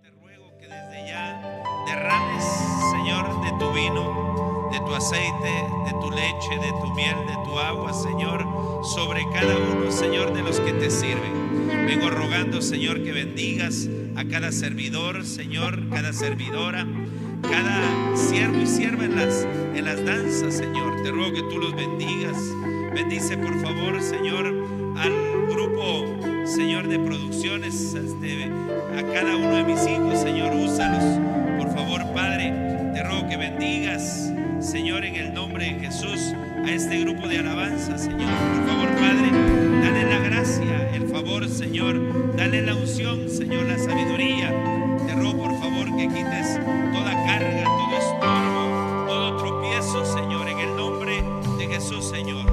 te ruego que desde ya derrames, Señor, de tu vino, de tu aceite, de tu leche, de tu miel, de tu agua, Señor, sobre cada uno, Señor, de los que te sirven. Vengo rogando, Señor, que bendigas a cada servidor, Señor, cada servidora, cada siervo y sierva en las danzas, Señor. Te ruego que tú los bendigas. Bendice, por favor, Señor, al grupo, Señor, de producciones, a cada uno de mis hijos, Señor, úsalos. Por favor, Padre, te ruego que bendigas, Señor, en el nombre de Jesús, a este grupo de alabanza, Señor. Por favor, Padre, dale la gracia, el favor, Señor. Dale la unción, Señor, la sabiduría. Te ruego, por favor, que quites toda carga, todo estorbo, todo tropiezo, Señor, en el nombre de Jesús, Señor.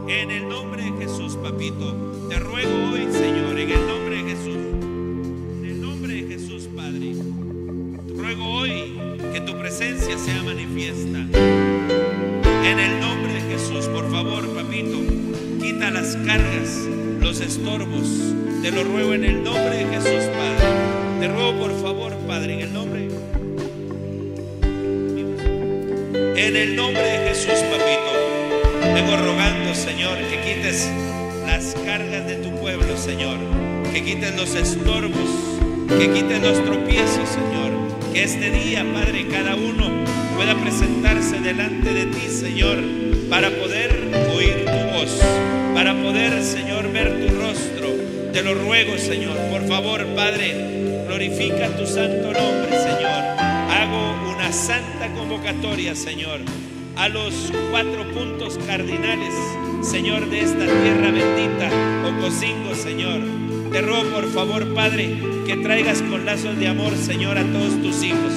En el nombre de Jesús, papito, te ruego hoy, Señor, en el nombre de Jesús. En el nombre de Jesús, Padre. Te ruego hoy que tu presencia sea manifiesta. En el nombre de Jesús, por favor, papito, quita las cargas, los estorbos. Te lo ruego en el nombre de Jesús, Padre. Te ruego, por favor, Padre, en el nombre de Jesús, papito. Vengo rogando, Señor, que quites las cargas de tu pueblo, Señor. Que quites los estorbos, que quites los tropiezos, Señor. Que este día, Padre, cada uno pueda presentarse delante de ti, Señor, para poder oír tu voz, para poder, Señor, ver tu rostro. Te lo ruego, Señor. Por favor, Padre, glorifica tu santo nombre, Señor. Hago una santa convocatoria, Señor, a los 4 puntos cardinales, Señor, de esta tierra bendita, Ocosingo, Señor. Te ruego, por favor, Padre, que traigas con lazos de amor, Señor, a todos tus hijos.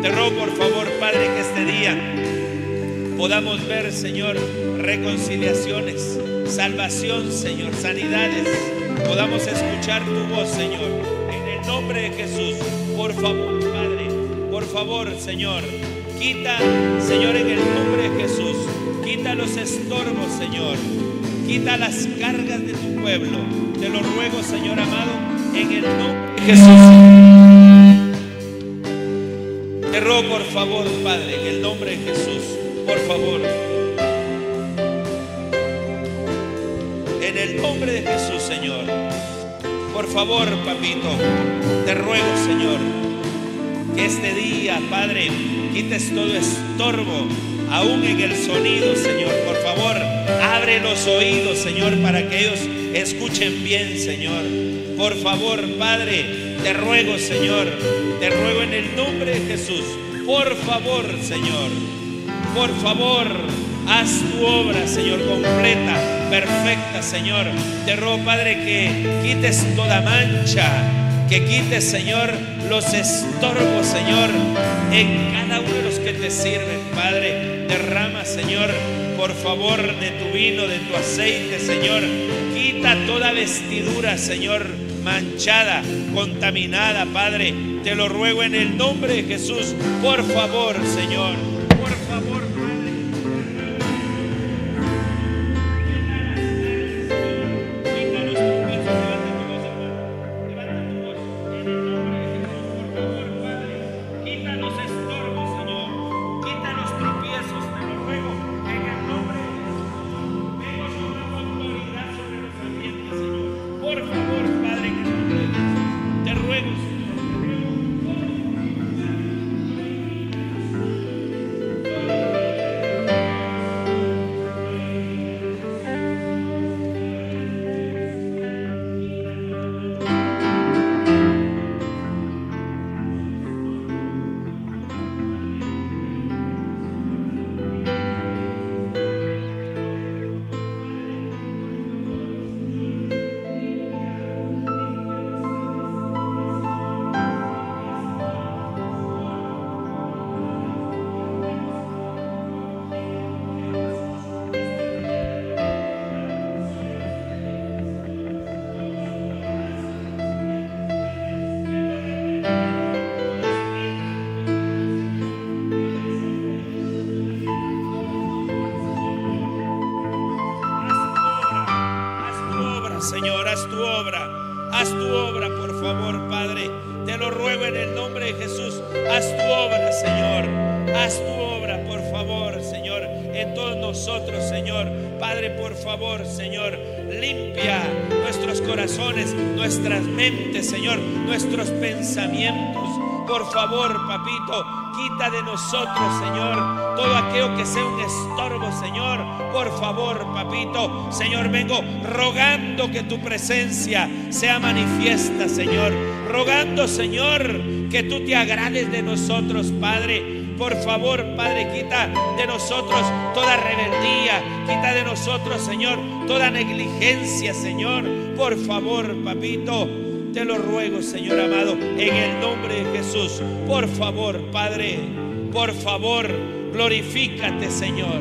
Te ruego, por favor, Padre, que este día podamos ver, Señor, reconciliaciones, salvación, Señor, sanidades. Podamos escuchar tu voz, Señor, en el nombre de Jesús. Por favor, Padre, por favor, Señor, quita, Señor, en el nombre de Jesús, quita los estorbos, Señor, quita las cargas de tu pueblo. Te lo ruego, Señor amado, en el nombre de Jesús. Te ruego, por favor, Padre, en el nombre de Jesús, por favor. En el nombre de Jesús, Señor. Por favor, papito, te ruego, Señor, que este día, Padre, quites todo estorbo, aún en el sonido, Señor. Por favor, abre los oídos, Señor, para que ellos escuchen bien, Señor. Por favor, Padre, te ruego, Señor, te ruego en el nombre de Jesús. Por favor, Señor, por favor, haz tu obra, Señor, completa, perfecta, Señor. Te ruego, Padre, que quites toda mancha, que quites, Señor, los estorbos, Señor, en cada uno de los que te sirven, Padre. Derrama, Señor, por favor, de tu vino, de tu aceite, Señor. Quita toda vestidura, Señor, manchada, contaminada, Padre. Te lo ruego en el nombre de Jesús. Por favor, Señor. Por favor, Padre. Señor, haz tu obra, por favor, Padre, te lo ruego en el nombre de Jesús. Haz tu obra, Señor. Haz tu obra, por favor, Señor, en todos nosotros, Señor. Padre, por favor, Señor, limpia nuestros corazones, nuestras mentes, Señor, nuestros pensamientos. Por favor, papito, quita de nosotros, Señor, todo aquello que sea un estorbo, Señor. Por favor, papito, Señor, vengo rogando que tu presencia sea manifiesta, Señor. Rogando, Señor, que tú te agrades de nosotros, Padre. Por favor, Padre, quita de nosotros toda rebeldía, quita de nosotros, Señor, toda negligencia, Señor. Por favor, papito, te lo ruego, Señor amado, en el nombre de Jesús. Por favor, Padre, por favor, glorifícate, Señor.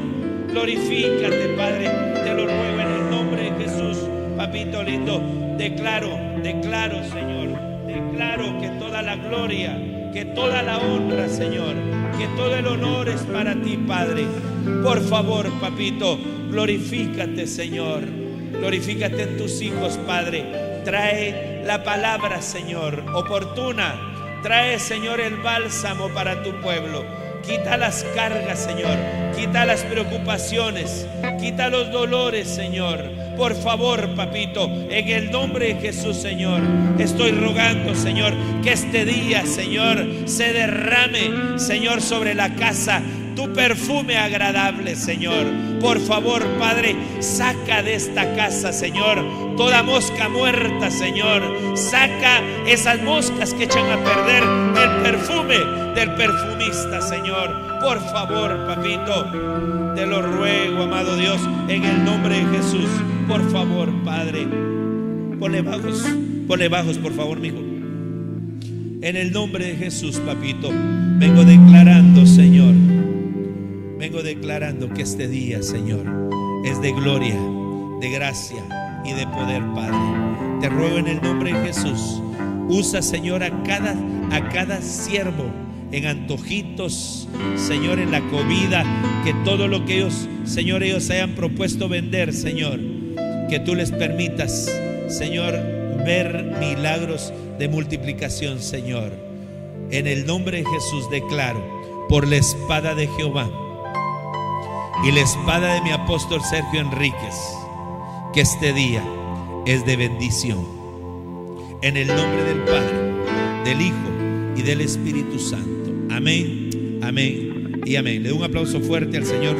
Glorifícate, Padre, te lo ruego en el nombre de Jesús. Papito lindo, declaro, Señor, declaro que toda la gloria, que toda la honra, Señor, que todo el honor es para ti, Padre. Por favor, papito, glorifícate, Señor. Glorifícate en tus hijos, Padre. Trae la palabra, Señor, oportuna. Trae, Señor, el bálsamo para tu pueblo. Quita las cargas, Señor. Quita las preocupaciones. Quita los dolores, Señor. Por favor, papito, en el nombre de Jesús, Señor, estoy rogando, Señor, que este día, Señor, se derrame, Señor, sobre la casa tu perfume agradable, Señor. Por favor, Padre, saca de esta casa, Señor, toda mosca muerta, Señor. Saca esas moscas que echan a perder el perfume del perfumista, Señor. Por favor, papito, te lo ruego, amado Dios, en el nombre de Jesús. Por favor, Padre, ponle bajos, por favor, mijo. En el nombre de Jesús, papito, vengo declarando, Señor, que este día, Señor, es de gloria, de gracia y de poder, Padre. Te ruego en el nombre de Jesús, usa, Señor, a cada siervo en antojitos, Señor, en la comida, que todo lo que ellos, Señor, ellos hayan propuesto vender, Señor, que tú les permitas, Señor, ver milagros de multiplicación, Señor. En el nombre de Jesús declaro, por la espada de Jehová y la espada de mi apóstol Sergio Enríquez, que este día es de bendición. En el nombre del Padre, del Hijo y del Espíritu Santo. Amén, amén y amén. Le doy un aplauso fuerte al Señor.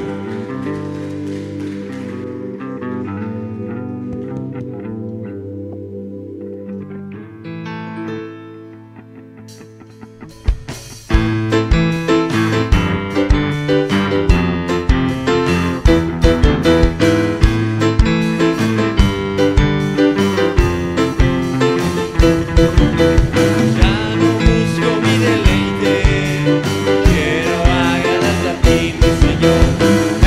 Quiero agradarte a ti, mi Señor.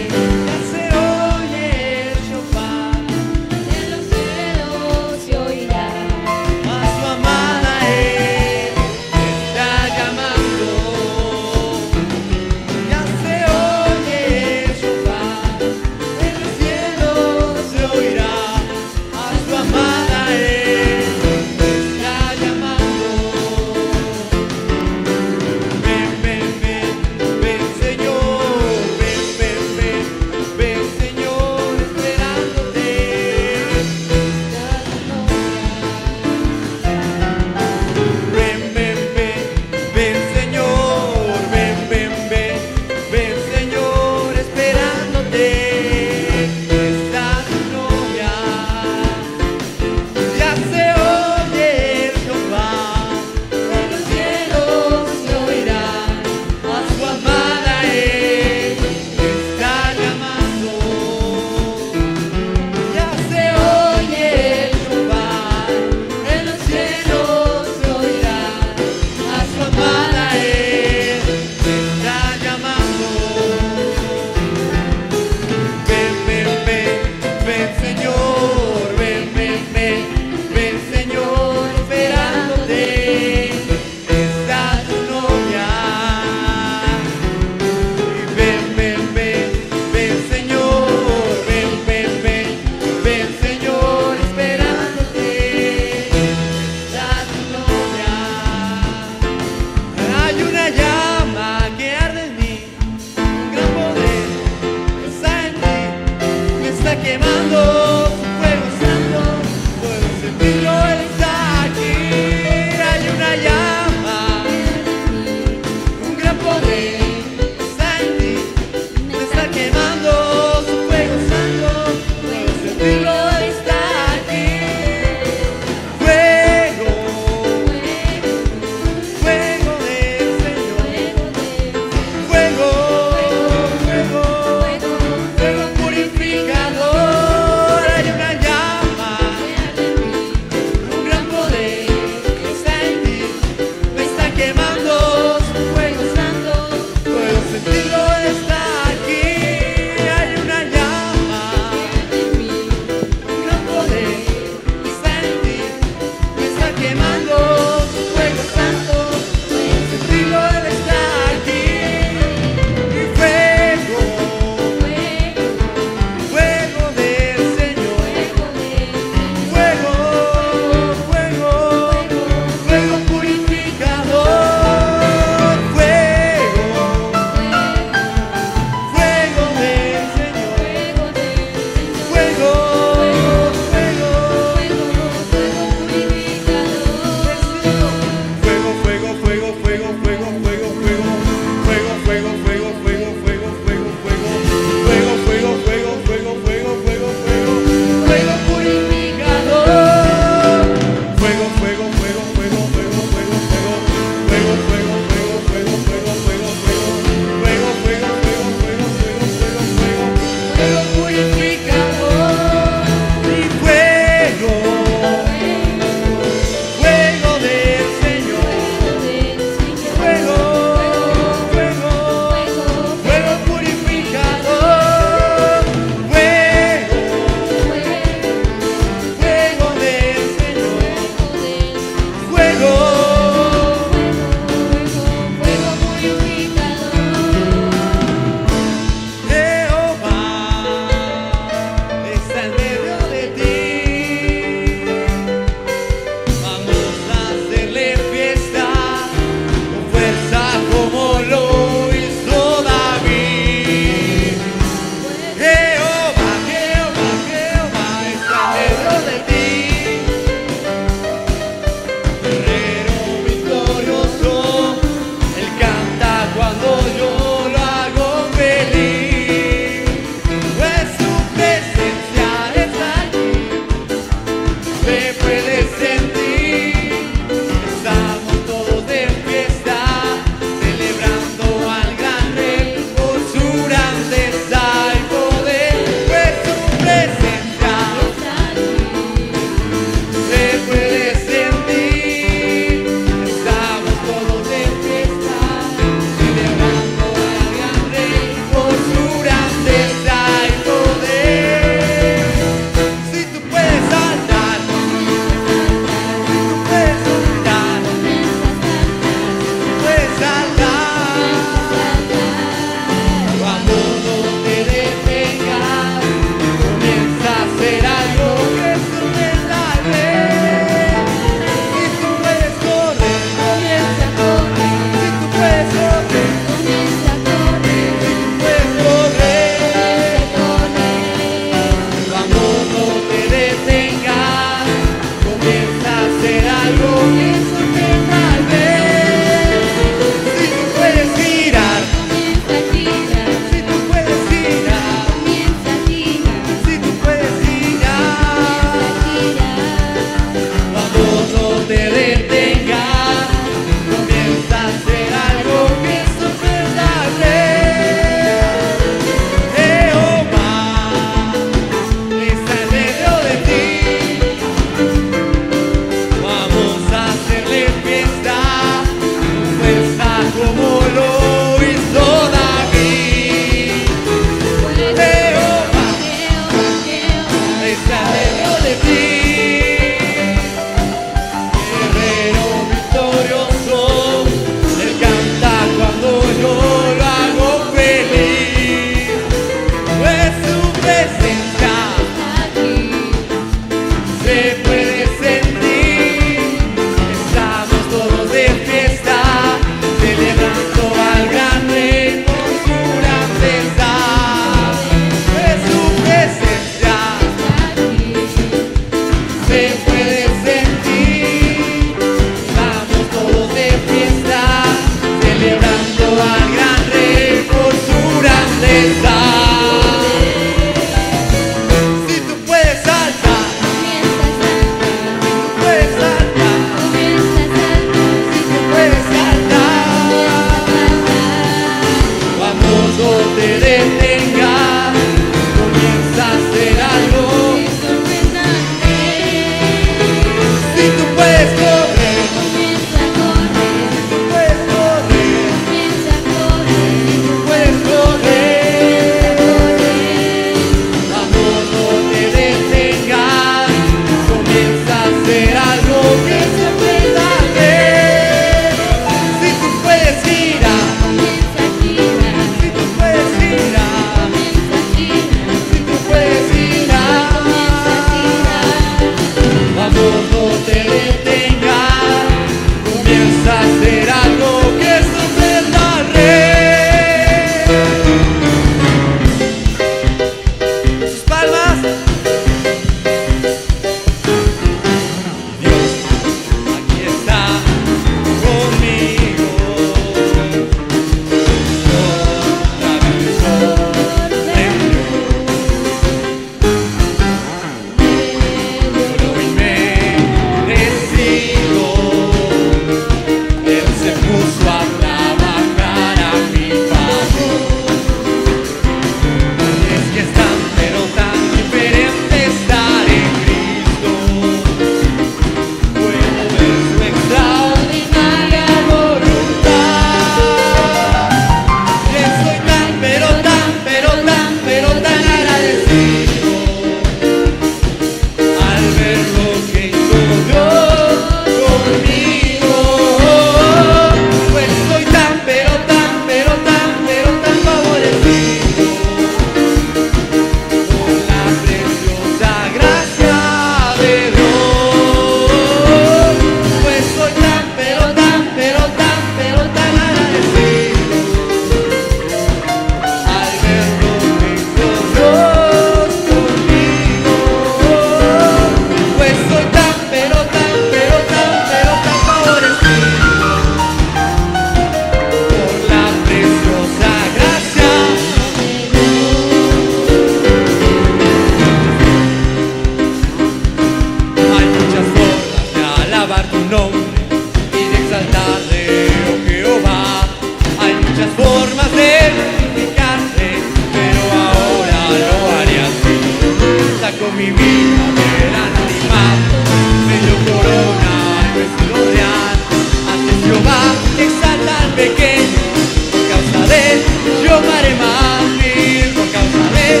pequeño, por causa de él yo me haré más vil, por causa de él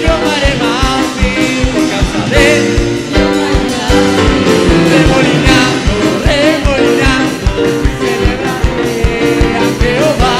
yo me haré más vil, por causa de él yo me haré más vil. Remolinando, remolinando, celebraré a Jehová.